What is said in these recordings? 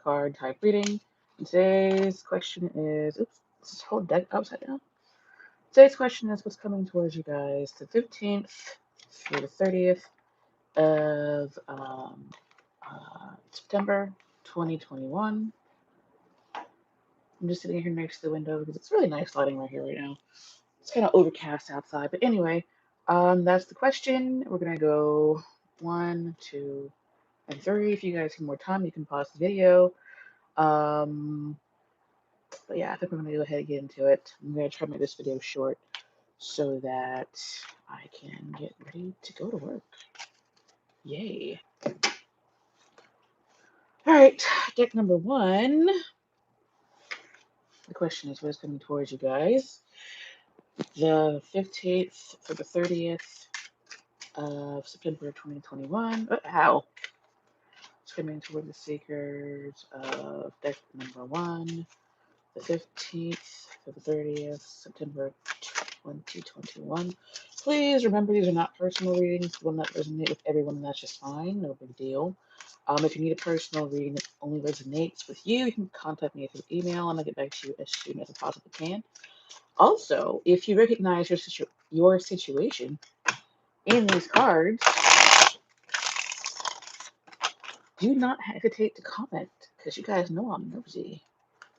card type reading. And today's question is, oops, is this whole deck upside down? Today's question is what's coming towards you guys the 15th through the 30th of September 2021. I'm just sitting here next to the window because it's really nice lighting right here right now. It's kind of overcast outside, but anyway, that's the question. We're gonna go 1, 2, and 3. If you guys need more time, you can pause the video. But yeah, I think I'm gonna go ahead and get into it. I'm gonna try to make this video short so that I can get ready to go to work. Yay. All right, deck number 1. The question is what is coming towards you guys the 15th through the 30th of September 2021. How? It's coming toward the seekers of deck number 1, the 15th to the 30th September 2021. Please remember these are not personal readings. Will not resonate with everyone, and that's just fine. No big deal. If you need a personal reading that only resonates with you, you can contact me through email, and I'll get back to you as soon as I possibly can. Also, if you recognize your situation in these cards, do not hesitate to comment, because you guys know I'm nosy.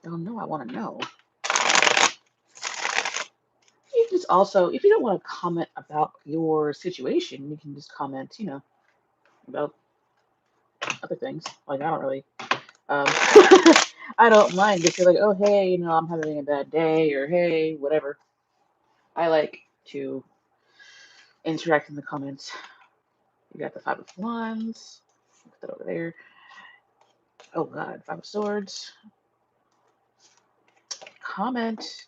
Y'all know I want to know. You can just also, if you don't want to comment about your situation, you can just comment, about other things. Like, I don't really, I don't mind if you're like, oh, hey, I'm having a bad day, or hey, whatever. I like to interact in the comments. You got the 5 of Wands. Put that over there. Oh, God, 5 of Swords. Comment.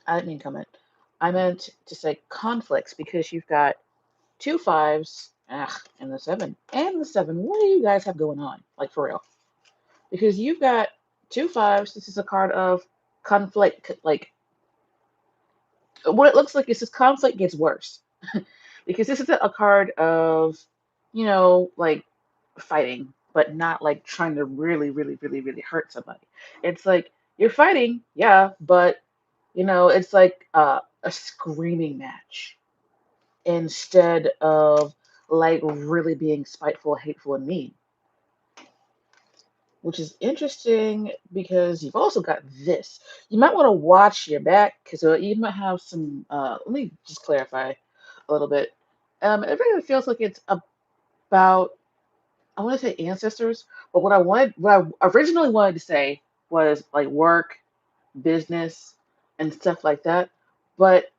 I didn't mean comment. I meant to say conflicts, because you've got 2 5s, and the 7. And the 7. What do you guys have going on? Like, for real. Because you've got 2 5s. This is a card of conflict. Like, what it looks like is this conflict gets worse. Because this is a card of, like, fighting, but not like trying to really, really, really, really hurt somebody. It's like, you're fighting, yeah, but, it's like a screaming match instead of like really being spiteful, hateful, and mean. Which is interesting because you've also got this. You might want to watch your back because you might have some. Let me just clarify a little bit. It really feels like it's about, I want to say ancestors, but what I originally wanted to say was like work, business, and stuff like that. But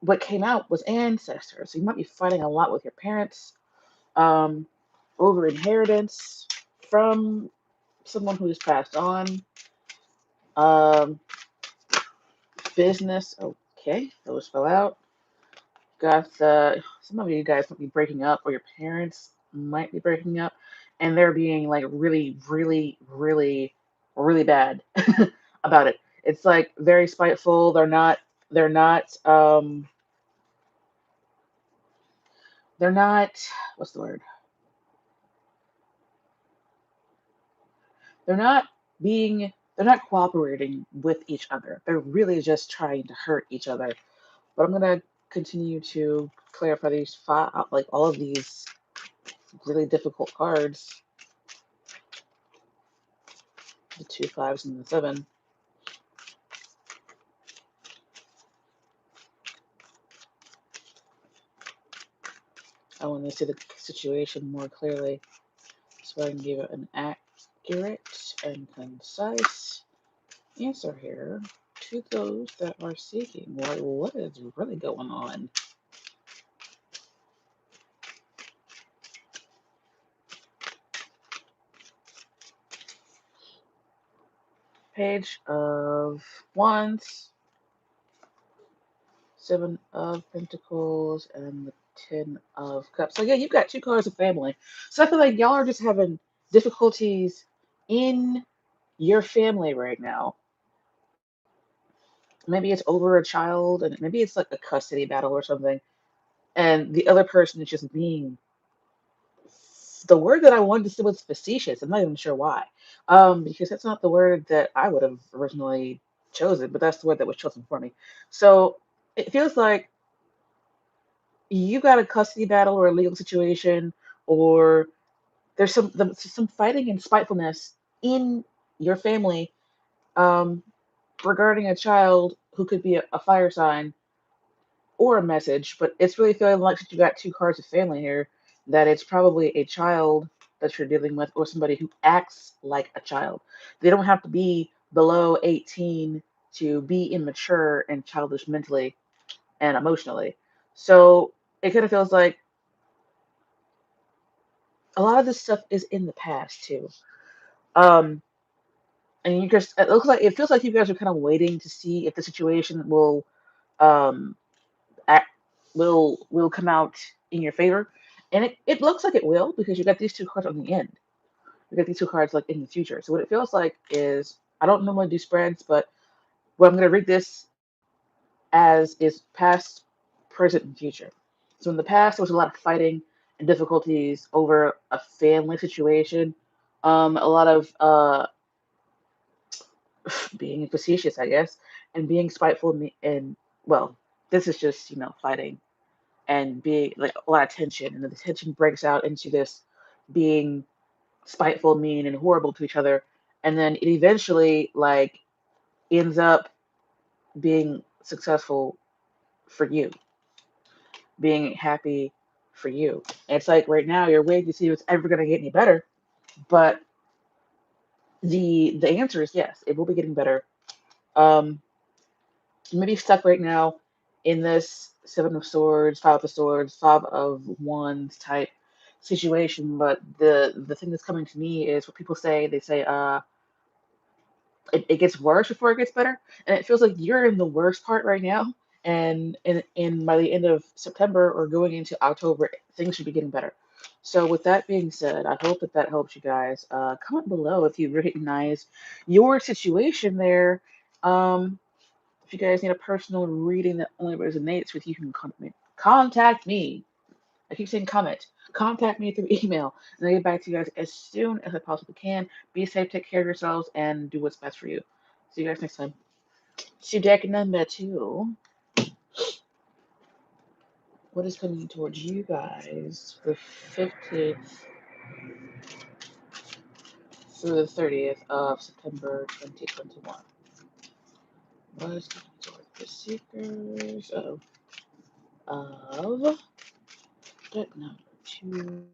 what came out was ancestors. So you might be fighting a lot with your parents, um, over inheritance from someone who's passed on. Um, Business, okay, those fell out. Got some of you guys might be breaking up, or your parents might be breaking up, and they're being like really, really, really, really bad about it. It's like very spiteful. They're not, they're not, what's the word? They're not they're not cooperating with each other. They're really just trying to hurt each other. But I'm gonna continue to clarify these like all of these really difficult cards, the 2 5s and the 7. I want to see the situation more clearly so I can give it an accurate and concise answer here to those that are seeking. Like, what is really going on? Page of Wands, 7 of Pentacles, and the 10 of Cups. So yeah, you've got 2 cards of family. So I feel like y'all are just having difficulties in your family right now. Maybe it's over a child, and maybe it's like a custody battle or something. And the other person is just being the word that I wanted to say was facetious. I'm not even sure why. Because that's not the word that I would have originally chosen, but that's the word that was chosen for me. So it feels like you got a custody battle or a legal situation, or there's some fighting and spitefulness in your family, um, regarding a child who could be a fire sign or a message, but it's really feeling like since you got two cards of family here, that it's probably a child that you're dealing with or somebody who acts like a child. They don't have to be below 18 to be immature and childish mentally and emotionally. So it kind of feels like a lot of this stuff is in the past too. Um, and you just it feels like you guys are kind of waiting to see if the situation um act, will come out in your favor, and it looks like it will because you got these two cards on the end. You got these two cards like in the future. So what it feels like is I don't normally do spreads, but what I'm going to read this as is past, present, and future. So in the past, there was a lot of fighting and difficulties over a family situation. A lot of being facetious, I guess, and being spiteful and well, this is just fighting and being like a lot of tension, and then the tension breaks out into this being spiteful, mean, and horrible to each other, and then it eventually like ends up being successful for you, being happy for you. And it's like right now you're waiting to see if it's ever gonna get any better, but the answer is yes, it will be getting better. Um, maybe stuck right now in this Seven of Swords, Five of Swords, Five of Wands type situation. But the thing that's coming to me is what people say. They say it gets worse before it gets better, and it feels like you're in the worst part right now. And by the end of September or going into October, things should be getting better. So with that being said, I hope that that helps you guys. Comment below if you recognize your situation there. Um, if you guys need a personal reading that only resonates with you, you can contact me. I keep saying comment. Contact me through email, and I'll get back to you guys as soon as I possibly can. Be safe, take care of yourselves, and do what's best for you. See you guys next time. So deck number two. What is coming towards you guys the 15th through the 30th of September 2021? What is coming towards the seekers of deck number two?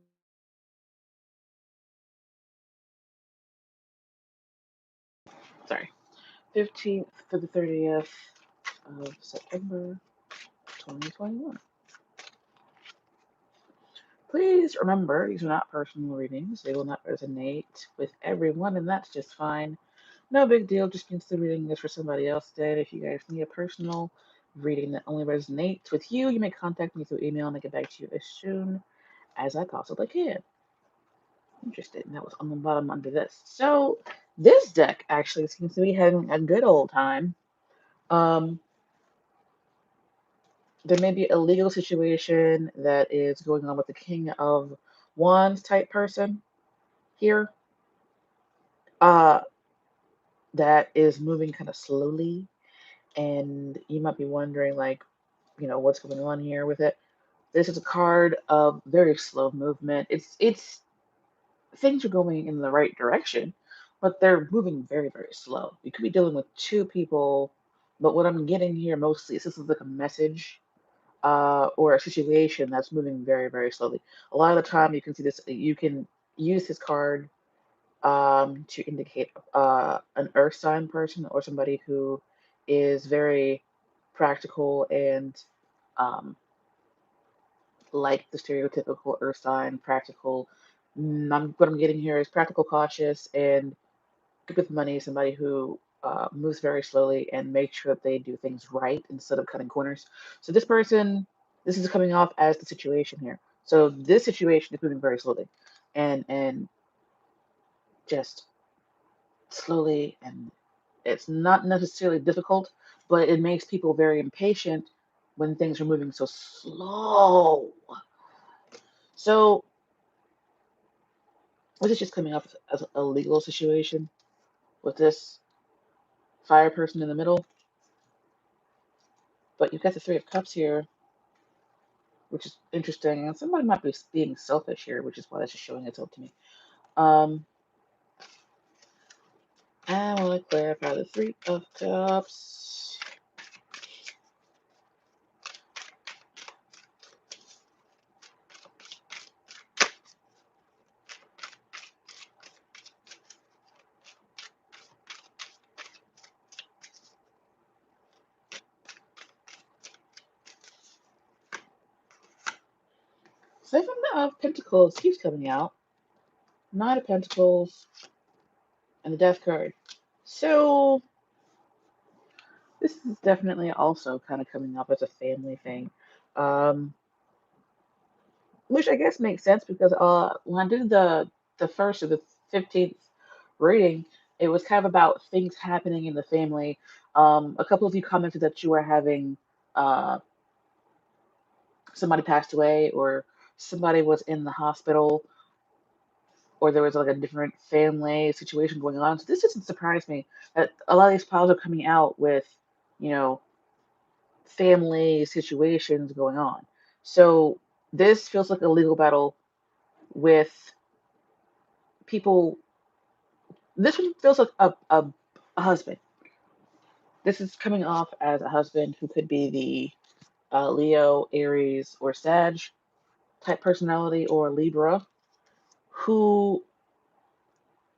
Sorry. 15th to the 30th of September 2021. Please remember, these are not personal readings. They will not resonate with everyone, and that's just fine. No big deal, just means the reading is for somebody else today. If you guys need a personal reading that only resonates with you, you may contact me through email and I'll get back to you as soon as I possibly can. Interested, and that was on the bottom under this. So, this deck actually seems to be having a good old time. Um, there may be a legal situation that is going on with the King of Wands type person here, uh, that is moving kind of slowly, and you might be wondering, like, what's going on here with it. This is a card of very slow movement. It's things are going in the right direction, but they're moving very, very slow. You could be dealing with two people, but what I'm getting here mostly is this is like a message or a situation that's moving very, very slowly. A lot of the time, you can see this. You can use this card to indicate an earth sign person or somebody who is very practical and um, like the stereotypical earth sign, practical. What I'm getting here is practical, cautious, and good with money. Somebody who moves very slowly and makes sure that they do things right instead of cutting corners. So this is coming off as the situation here. So this situation is moving very slowly, and just slowly, and it's not necessarily difficult, but it makes people very impatient when things are moving so slow. So This is just coming up as a legal situation with this fire person in the middle. But you've got the Three of Cups here, which is interesting. And somebody might be being selfish here, which is why that's just showing itself to me. Um, I want to clarify the Three of Cups. Seven of Pentacles keeps coming out. Nine of Pentacles and the Death card. So this is definitely also kind of coming up as a family thing. Um, which I guess makes sense because when I did the first or the 15th reading, it was kind of about things happening in the family. A couple of you commented that you were having uh, somebody passed away or somebody was in the hospital or there was like a different family situation going on. So this doesn't surprise me that a lot of these piles are coming out with, you know, family situations going on. So this feels like a legal battle with people. This one feels like a husband. This is coming off as a husband who could be the Leo, Aries, or Sag type personality, or Libra, who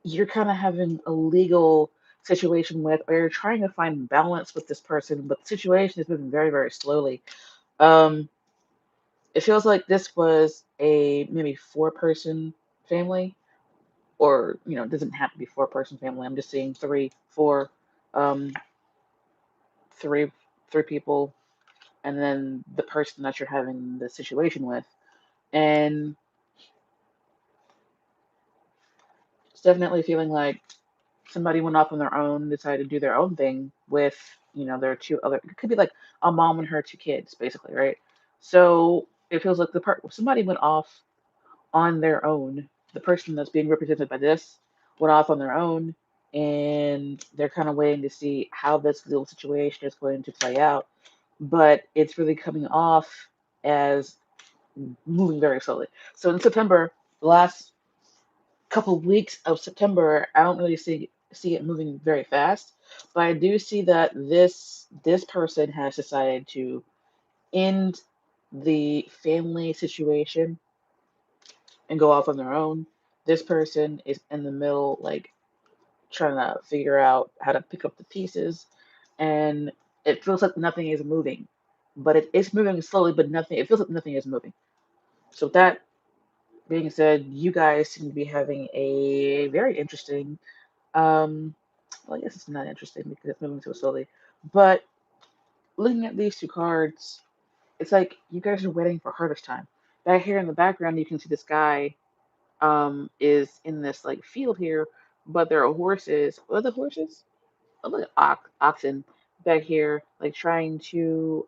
you're kind of having a legal situation with, or you're trying to find balance with this person, but the situation is moving very, very slowly. Um, it feels like this was a maybe four-person family, or it doesn't have to be four-person family. I'm just seeing three, four, um, three, three people, and then the person that you're having the situation with, and it's definitely feeling like somebody went off on their own, decided to do their own thing with, their two other, it could be like a mom and her two kids, basically, right? So it feels like somebody went off on their own. The person that's being represented by this went off on their own, and they're kind of waiting to see how this little situation is going to play out. But it's really coming off as moving very slowly. So in September, the last couple of weeks of September, I don't really see it moving very fast, but I do see that this person has decided to end the family situation and go off on their own. This person is in the middle, like trying to figure out how to pick up the pieces, and it feels like nothing is moving, but it's moving slowly, but nothing. It feels like nothing is moving. So with that being said, you guys seem to be having a very interesting. Well, I guess it's not interesting because it's moving so slowly. But looking at these two cards, it's like you guys are waiting for harvest time. Back here in the background, you can see this guy is in this like field here, but there are horses. What are the horses? Oh, look at oxen back here, like trying to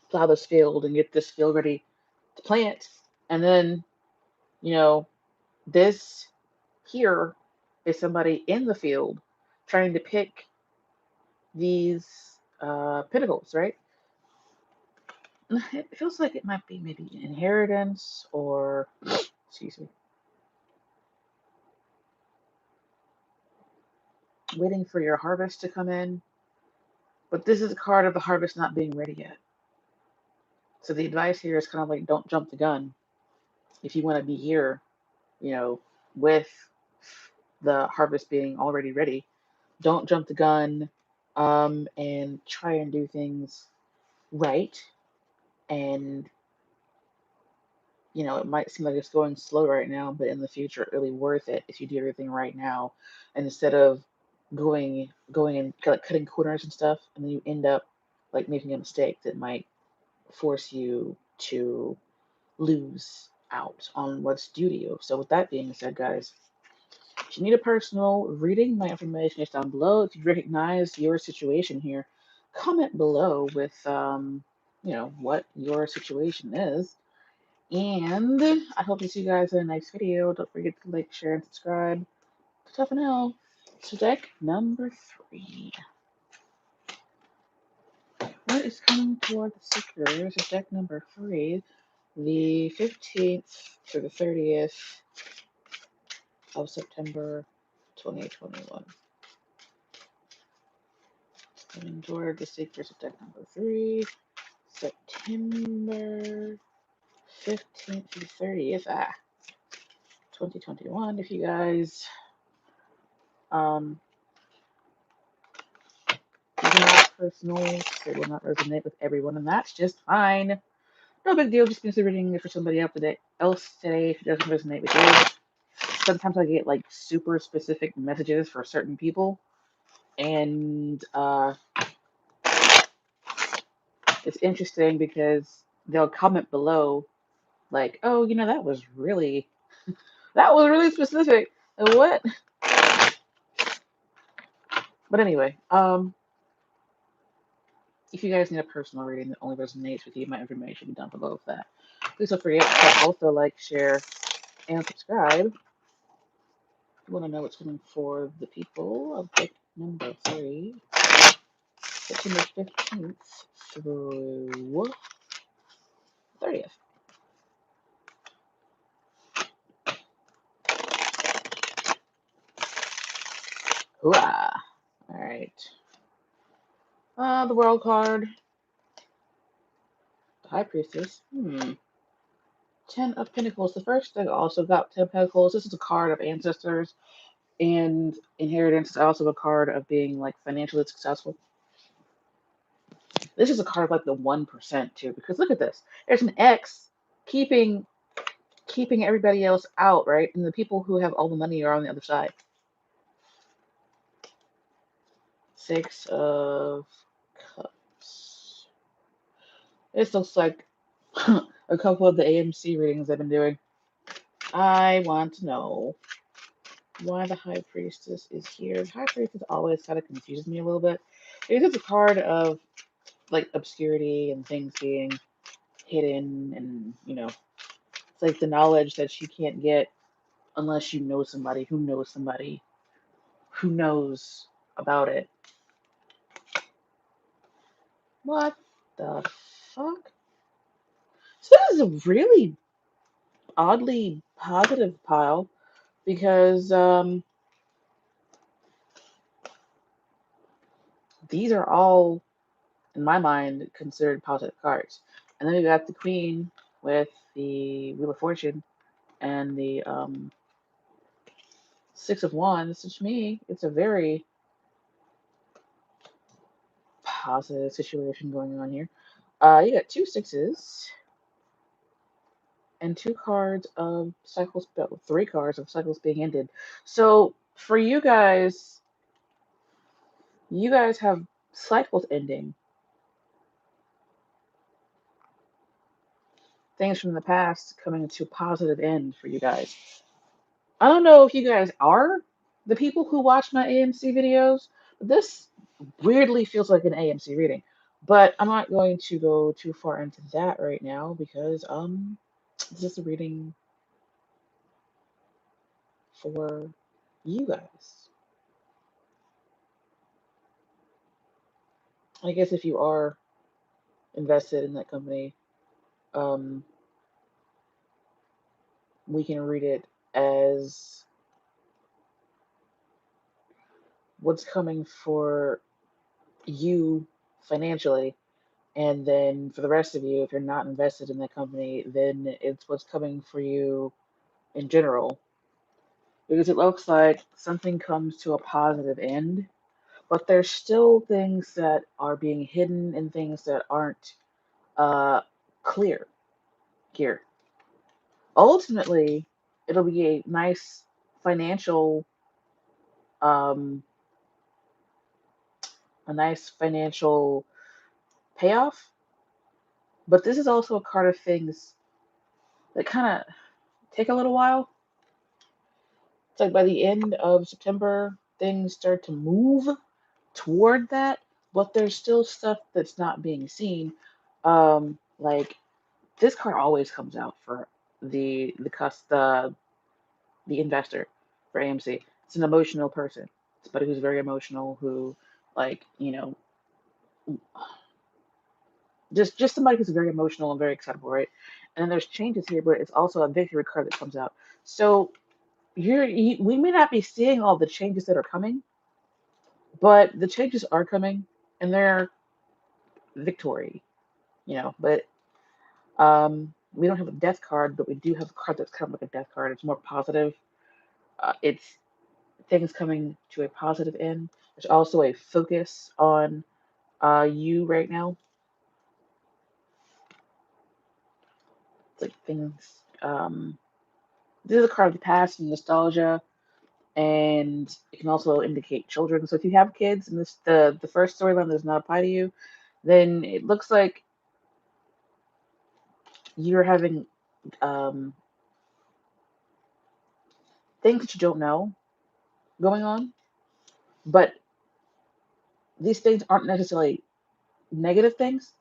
plow this field and get this field ready to plant. And then, you know, this here is somebody in the field trying to pick these pinnacles, right? It feels like it might be maybe an inheritance or, excuse me, waiting for your harvest to come in. But this is a card of the harvest not being ready yet. So the advice here is kind of like don't jump the gun. If you want to be here, you know, with the harvest being already ready, don't jump the gun and try and do things right. And it might seem like it's going slow right now, but in the future, it'll be worth it if you do everything right now. And instead of going and like cutting corners and stuff, and then you end up like making a mistake that might force you to lose out on what's due to you. So with that being said, guys, if you need a personal reading, my information is down below. If you recognize your situation here, comment below with what your situation is. And I hope to see you guys in the next video. Don't forget to like, share, and subscribe. Tough and hell. So deck number 3. What is coming toward the Seekers? Is deck number 3, the 15th to the 30th of September 2021. Coming toward the Seekers of deck number 3, September 15th to the 30th, 2021. If you guys these are not personal, they will not resonate with everyone, and that's just fine. No big deal, just considering it for somebody else today if it doesn't resonate with you. Sometimes I get like super specific messages for certain people, and it's interesting because they'll comment below like, "Oh, that was really specific." What? But anyway, if you guys need a personal reading that only resonates with you, my information will be down below with that. Please don't forget to also like, share, and subscribe. If you want to know what's coming for the people of deck number 3, September 15th through 30th. Hoorah! Alright. The World card. The High Priestess. 10 of Pentacles. The first deck also got 10 Pentacles. This is a card of ancestors and inheritance. It's also a card of being like financially successful. This is a card of like the 1% too, because look at this. There's an X keeping everybody else out, right? And the people who have all the money are on the other side. 6 of Cups. This looks like a couple of the AMC readings I've been doing. I want to know why the High Priestess is here. The High Priestess always kind of confuses me a little bit. It is a card of like obscurity and things being hidden, and it's like the knowledge that you can't get unless you know somebody who knows somebody who knows about it. What the fuck? So this is a really oddly positive pile because these are all, in my mind, considered positive cards. And then we got the Queen with the Wheel of Fortune and the 6 of Wands. So to me, it's a very positive situation going on here. You got 2 6s and 2 cards of cycles, 3 cards of cycles being ended. So for you guys have cycles ending. Things from the past coming to a positive end for you guys. I don't know if you guys are the people who watch my AMC videos, but this weirdly feels like an AMC reading. But I'm not going to go too far into that right now because this is a reading for you guys. I guess if you are invested in that company, we can read it as what's coming for you financially. And then for the rest of you, if you're not invested in that company, then it's what's coming for you in general. Because it looks like something comes to a positive end, but there's still things that are being hidden and things that aren't clear here. Ultimately, it'll be a nice financial um, payoff. But this is also a card of things that kind of take a little while. It's like by the end of September, things start to move toward that, but there's still stuff that's not being seen. Like this card always comes out for the investor for AMC. It's an emotional person. It's somebody who's very emotional, who like just somebody who's very emotional and very excitable, right? And then there's changes here, but it's also a victory card that comes out. So we may not be seeing all the changes that are coming, but the changes are coming, and they're victory, But we don't have a death card, but we do have a card that's kind of like a death card. It's more positive. It's things coming to a positive end. There's also a focus on you right now. It's like things. This is a card of the past and nostalgia, and it can also indicate children. So if you have kids and the first storyline does not apply to you, then it looks like you're having um, things that you don't know going on, but these things aren't necessarily negative things.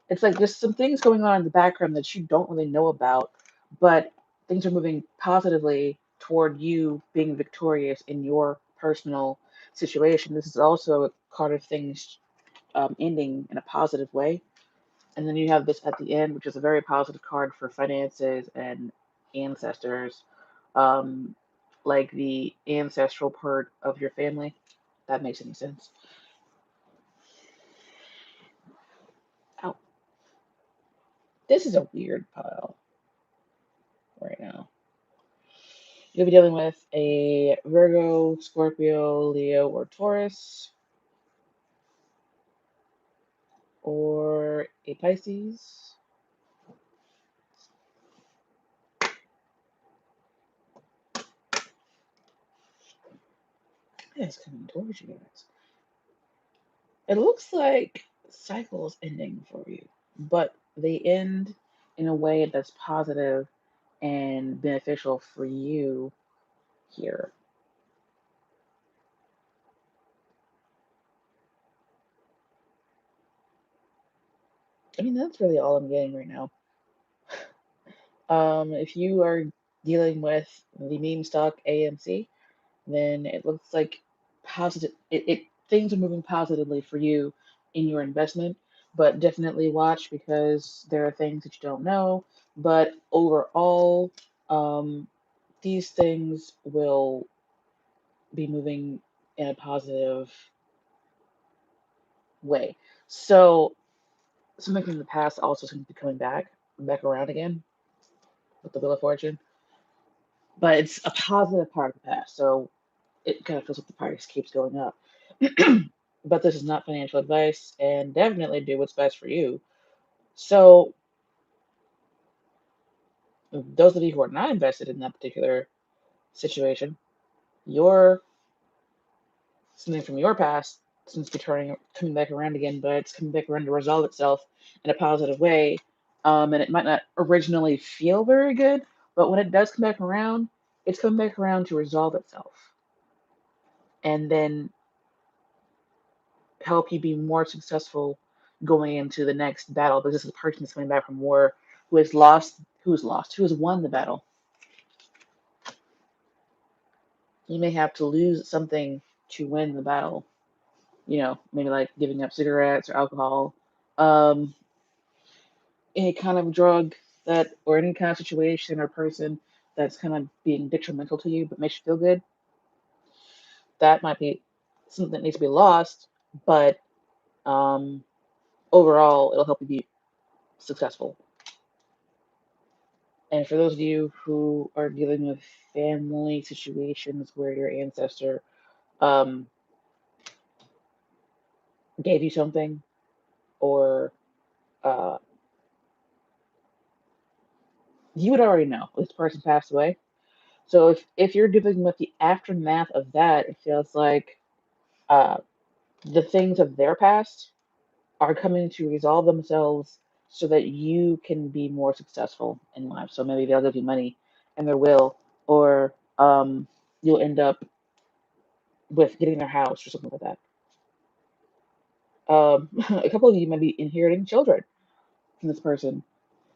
It's like there's some things going on in the background that you don't really know about, but things are moving positively toward you being victorious in your personal situation. This is also a card of things ending in a positive way. And then you have this at the end, which is a very positive card for finances and ancestors, um, like the ancestral part of your family. If that makes any sense. Ow. This is a weird pile right now. You'll be dealing with a Virgo, Scorpio, Leo, or Taurus, or a Pisces. It's coming towards you guys. It looks like cycles ending for you, but they end in a way that's positive and beneficial for you here. I mean, that's really all I'm getting right now. If you are dealing with the meme stock AMC, then it looks like positive. Things are moving positively for you in your investment, but definitely watch because there are things that you don't know. But overall, um, these things will be moving in a positive way. So something from the past also seems to be coming back around again with the Wheel of Fortune, but it's a positive part of the past. So it kind of feels like the price keeps going up. But this is not financial advice, and definitely do what's best for you. So, those of you who are not invested in that particular situation, your something from your past seems to be coming back around again, but it's coming back around to resolve itself in a positive way. And it might not originally feel very good, but when it does come back around, it's coming back around to resolve itself. And then help you be more successful going into the next battle. But this is a person that's coming back from war who has won the battle. You may have to lose something to win the battle. Maybe like giving up cigarettes or alcohol, um, any kind of drug or any kind of situation or person that's kind of being detrimental to you but makes you feel good. That might be something that needs to be lost, but um, overall, it'll help you be successful. And for those of you who are dealing with family situations where your ancestor um, gave you something, or uh, you would already know this person passed away. So if you're dealing with the aftermath of that, it feels like uh, the things of their past are coming to resolve themselves so that you can be more successful in life. So maybe they'll give you money and their will, or you'll end up with getting their house or something like that. A couple of you might be inheriting children from this person,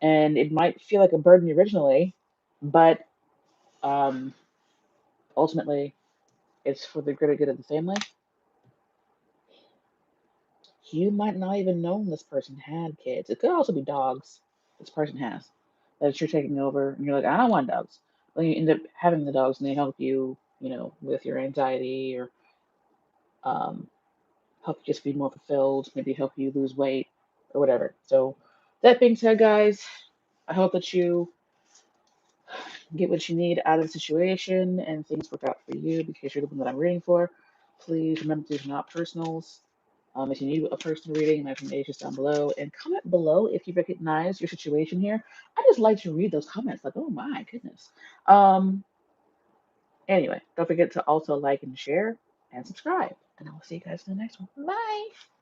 And it might feel like a burden originally, but um, ultimately it's for the greater good of the family. You might not even know this person had kids. It could also be dogs this person has that you're taking over, and you're like, I don't want dogs. Well, you end up having the dogs, and they help you, with your anxiety, or um, help you just be more fulfilled, maybe help you lose weight or whatever. So, that being said, guys, I hope that you get what you need out of the situation and things work out for you because you're the one that I'm rooting for. Please remember these are not personals. If you need a personal reading, my information is down below. And comment below if you recognize your situation here. I just like to read those comments, like, oh my goodness. Um, anyway, don't forget to also like and share and subscribe. And I will see you guys in the next one. Bye.